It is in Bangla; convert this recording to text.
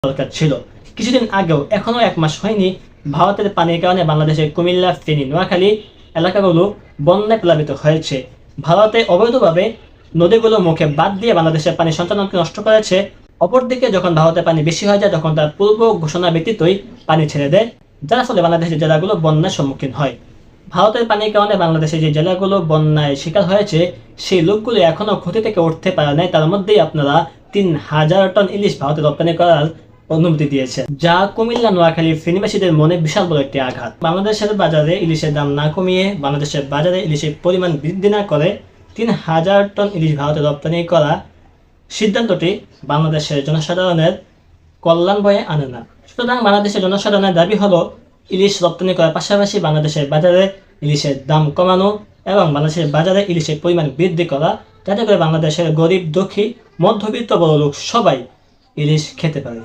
দরকার ছিল। কিছুদিন আগেও এখনো 1 মাস হয়নি ভারতের পানির কারণে বাংলাদেশের কুমিল্লা, ফেনী, নোয়াখালী এলাকাগুলো বন্যায় প্লাবিত হয়েছে। ভারতে অবৈধভাবে নদীগুলো মুখে বাদ দিয়ে বাংলাদেশের পানি সঞ্চালনকে নষ্ট করেছে। অপরদিকে যখন ভারতে পানি বেশি হয়ে যায় তখন তার পূর্ব ঘোষণা ব্যতীতই পানি ছেড়ে দেয়, যার ফলে বাংলাদেশের জেলাগুলো বন্যার সম্মুখীন হয়। ভারতের পানির কারণে বাংলাদেশের যে জেলাগুলো বন্যায় শিকার হয়েছে সেই লোকগুলো এখনো ক্ষতি থেকে উঠতে পারে নাই। তার মধ্যেই আপনারা 3000 টন ইলিশ ভারতে রপ্তানি করার অনুমতি দিয়েছে, যা কুমিল্লা, নোয়াখালী, ফেনীবাসীদের মনে বিশাল বড় একটি আঘাত। বাংলাদেশের বাজারে ইলিশের দাম না কমিয়ে, বাংলাদেশের বাজারে ইলিশের পরিমাণ বৃদ্ধি না করে 3000 টন ইলিশ ভারতে রপ্তানি করা সিদ্ধান্তটি বাংলাদেশের জনসাধারণের কল্যাণ বয়ে আনে না। সুতরাং বাংলাদেশের জনসাধারণের দাবি হলো ইলিশ রপ্তানি করার পাশাপাশি বাংলাদেশের বাজারে ইলিশের দাম কমানো এবং বাংলাদেশের বাজারে ইলিশের পরিমাণ বৃদ্ধি করা, যাতে করে বাংলাদেশের গরিব, দুঃখী, মধ্যবিত্ত বড় লোক সবাই ইলিশ খেতে পারে।